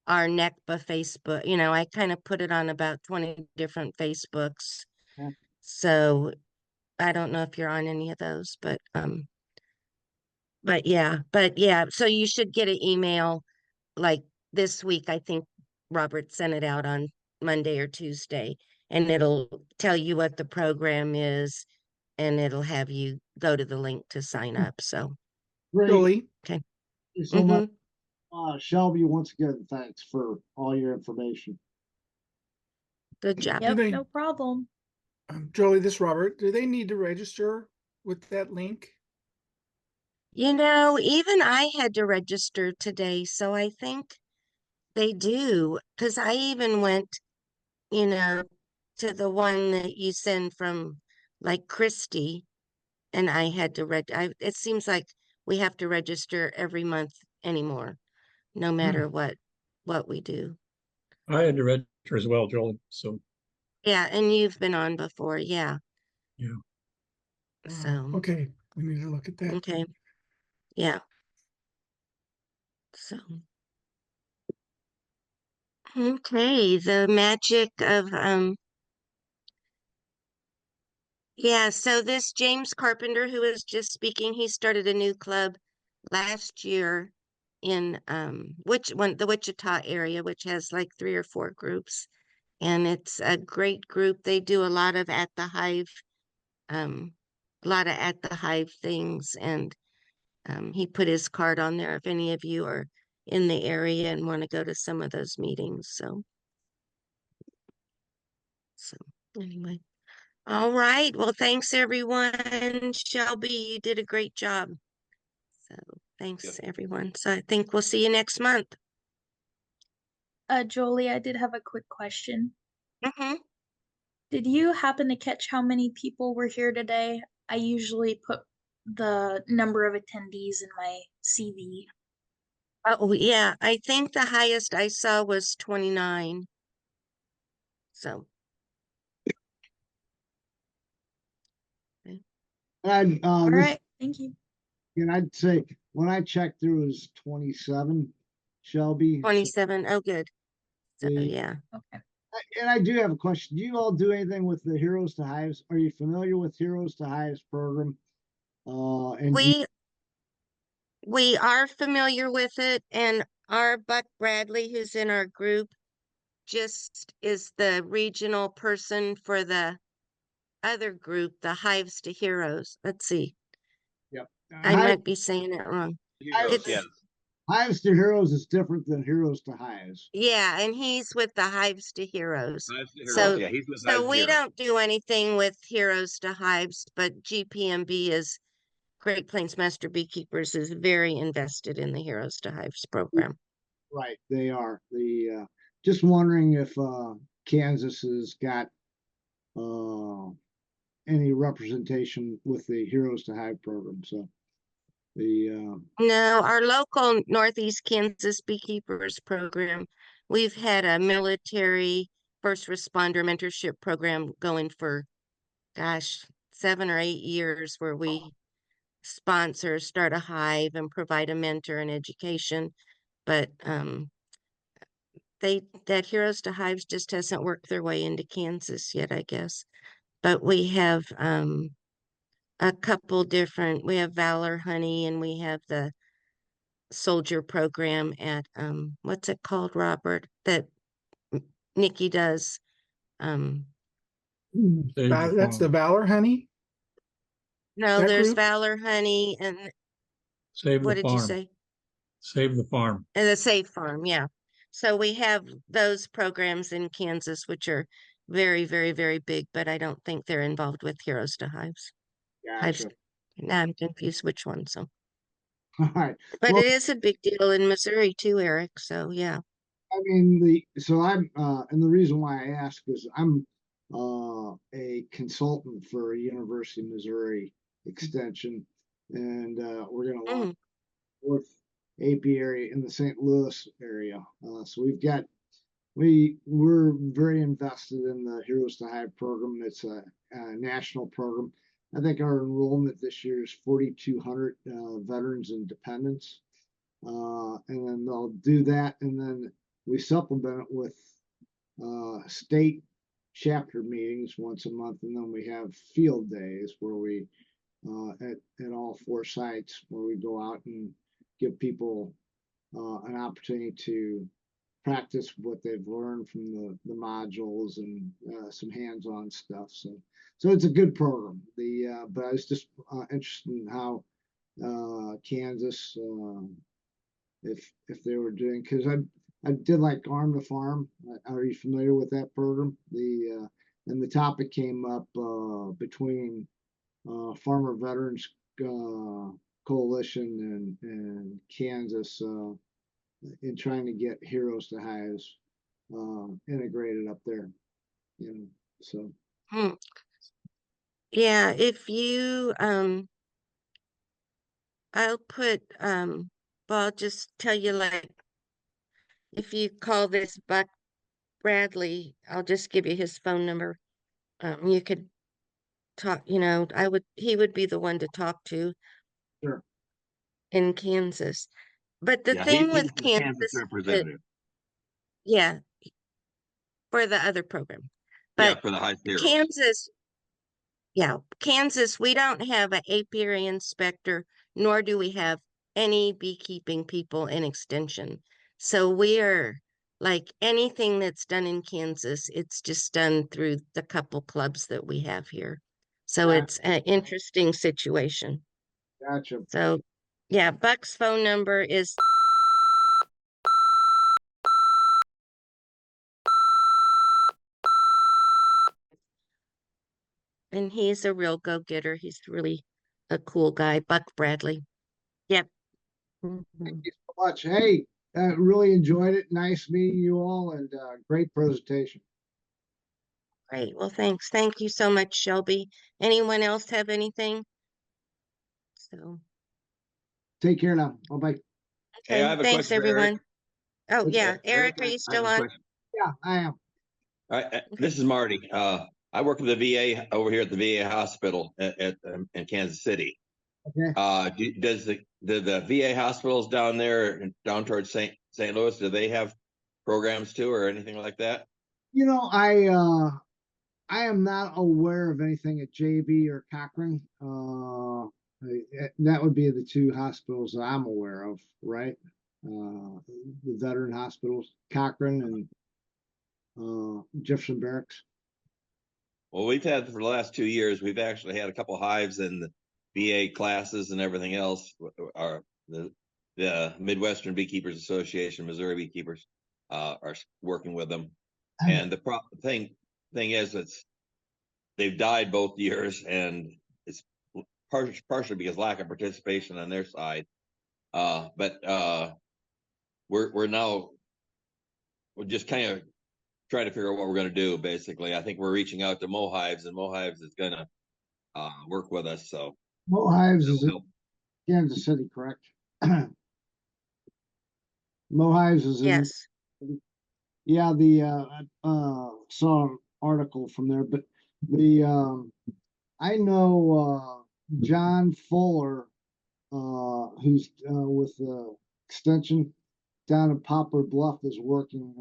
our NECBA Facebook. You know, I kind of put it on about 20 different Facebooks. Yeah. So I don't know if you're on any of those, but yeah, so you should get an email like this week. I think Robert sent it out on Monday or Tuesday, and it'll tell you what the program is, and it'll have you go to the link to sign up. So, Great. Jolie, okay. Thank you so much. Mhm. Shelby, once again, thanks for all your information. Good job. Yep, they- no problem. Jolie, this is Robert. Do they need to register with that link? You know, even I had to register today, so I think they do. Because I even went, you know, to the one that you send from like Christie, and I had to it seems like we have to register every month anymore, no matter what we do. I had to register as well, Jolie. So Yeah, and you've been on before, yeah. yeah. So, Okay, we need to look at that. okay. Yeah. So, okay, the magic of yeah, so this James Carpenter who was just speaking, he started a new club last year in the Wichita area, which has like 3 or 4 groups. And it's a great group. They do a lot of um at the hive things, and he put his card on there if any of you are in the area and want to go to some of those meetings. So anyway. All right. Well, thanks everyone. Shelby, you did a great job. So thanks everyone. So I think we'll see you next month. Jolie, I did have a quick question. Mm-hmm. Did you happen to catch how many people were here today? I usually put the number of attendees in my CV. Oh, yeah. I think the highest I saw was 29. So, okay. And All this, right, thank you. and I'd say when I checked, there was 27, Shelby. So 27. Oh, good. So, the, yeah. Okay. and I do have a question. Do you all do anything with the Heroes to Hives? Are you familiar with Heroes to Hives program? And do you, We are familiar with it, and our Buck Bradley, who's in our group, just is the regional person for the other group, the Hives to Heroes. Let's see. yep. I might be saying it wrong. Hives, It's Hives to Heroes is different than Heroes to Hives. yeah, and he's with the Hives to Heroes. Hives to Heroes. So Yeah, he's with Hives so to we Heroes. don't do anything with Heroes to Hives, but GPMB is Great Plains Master Beekeepers is very invested in the Heroes to Hives program. Right, they are. Just wondering if Kansas has got any representation with the Heroes to Hive program. So the No, our local Northeast Kansas Beekeepers program, we've had a military first responder mentorship program going for, gosh, 7 or 8 years where we sponsor, start a hive and provide a mentor and education. But that Heroes to Hives just hasn't worked their way into Kansas yet, I guess. But we have a couple different, we have Valor Honey and we have the soldier program at what's it called, Robert, that Nikki does. Um Save the That's the farm. Valor Honey. no, That there's group? Valor Honey and Save what the did you farm. say? Save the farm. And the Safe Farm, yeah. So we have those programs in Kansas, which are very, very, very big, but I don't think they're involved with Heroes to Hives. Hives. gotcha. Now I'm confused which one. So, All right. but Well, it is a big deal in Missouri too, Eric. So yeah. I mean so I'm and the reason why I ask is I'm a consultant for University of Missouri Extension, and we're going to launch Mm, fourth apiary in the St. Louis area. So we're very invested in the Heroes to Hive program. It's a national program. I think our enrollment this year is 4,200 veterans and dependents. And then they'll do that, and then we supplement it with state chapter meetings once a month, and then we have field days where we at all 4 sites where we go out and give people an opportunity to practice what they've learned from the modules and some hands-on stuff. So it's a good program. But I was just interested in how Kansas, if they were doing, because I did like Arm to Farm. Are you familiar with that program? And the topic came up between Farmer Veterans Coalition and Kansas in trying to get Heroes to Hives integrated up there. You know, so Hmm. Yeah, if you I'll put well, I'll just tell you, like, if you call this Buck Bradley, I'll just give you his phone number. You could talk, he would be the one to talk to sure. in Kansas. But the Yeah, thing he's with the Kansas Kansas, representative. yeah, for the other program. Yeah, But for the high heroes. Kansas, yeah, Kansas, we don't have an apiary inspector, nor do we have any beekeeping people in extension. So we are like anything that's done in Kansas, it's just done through the couple clubs that we have here. So Gotcha. it's an interesting situation. Gotcha. So yeah, Buck's phone number is, and he's a real go-getter. He's really a cool guy, Buck Bradley. Yep. Thank Mhm. you so much. Hey, really enjoyed it. Nice meeting you all, and great presentation. Great. Well, thanks. Thank you so much, Shelby. Anyone else have anything? So, Take care now. Bye bye. Hey, I okay. have a Thanks, question for Eric. everyone. Oh, yeah. Eric, Eric, are you I have still a on? question. Yeah, I am. This Okay. is Marty. I work at the VA over here at the VA hospital in Kansas City. Okay. Does the VA hospitals down there down towards St. Louis, do they have programs too or anything like that? You know, I am not aware of anything at JB or Cochrane. That would be the two hospitals that I'm aware of, right? The veteran hospitals, Cochrane and Jefferson Barracks. Well, we've had for the last 2 years, we've actually had a couple hives in the VA classes and everything else. The Midwestern Beekeepers Association, Missouri Beekeepers, are working with them. And the thing is, they've died both years, and it's partially because lack of participation on their side. But we're just kind of trying to figure out what we're going to do. Basically, I think we're reaching out to Mohives, and Mohives is going to work with us. So Mo Hives is in help. Kansas City, correct? Mo Hives is in. Yes. Yeah, saw an article from there, but I know John Fuller, who's with Extension down in Poplar Bluff, is working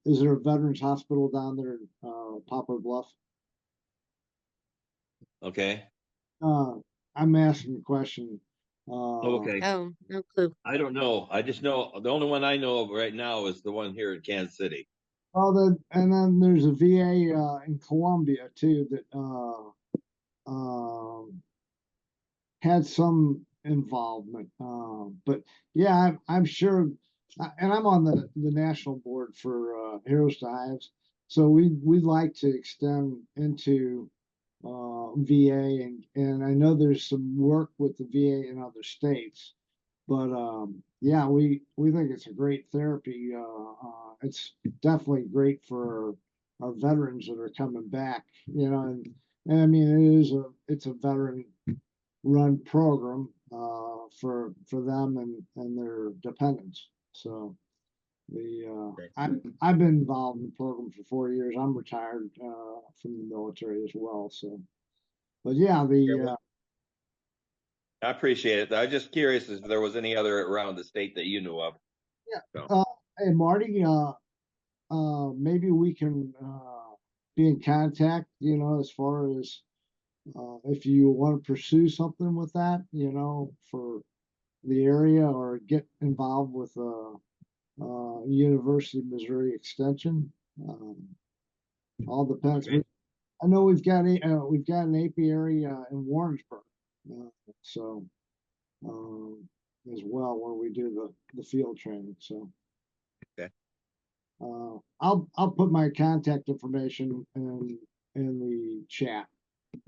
is there a veterans hospital down there in Poplar Bluff? Okay. I'm asking a question. Okay. Oh, no clue. I don't know. I just know the only one I know of right now is the one here in Kansas City. Well, and then there's a VA in Columbia too that had some involvement. But yeah, I'm sure, and I'm on the national board for Heroes to Hives, so we'd like to extend into VA, and I know there's some work with the VA in other states, but yeah, we think it's a great therapy. It's definitely great for our veterans that are coming back, and I mean it's a veteran run program for them and their dependents. So I've been involved in the program for 4 years. I'm retired from the military as well. So, but yeah, I appreciate it. I was just curious if there was any other around the state that you knew of. yeah. So. Hey Marty, maybe we can be in contact. As far as if you want to pursue something with that, for the area or get involved with University of Missouri Extension. All depends. Okay. I know we've got an apiary in Warrensburg, so as well where we do the field training. So Okay. I'll put my contact information in the chat.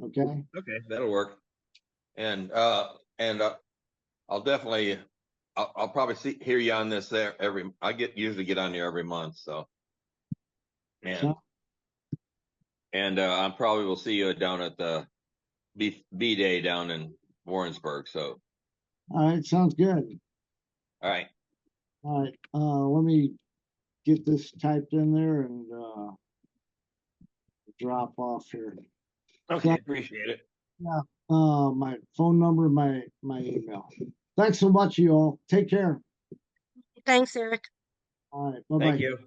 Okay. Okay, that'll work. And I'll definitely I'll probably hear you on this there usually get on here every month, so and I probably will see you down at the B Day down in Warrensburg. So All right, sounds good. all right. All right, let me get this typed in there and drop off here. Okay, So, appreciate it. yeah, my phone number, my email. Thanks so much, you all. Take care. Thanks, Eric. All right, bye-bye. Thank you.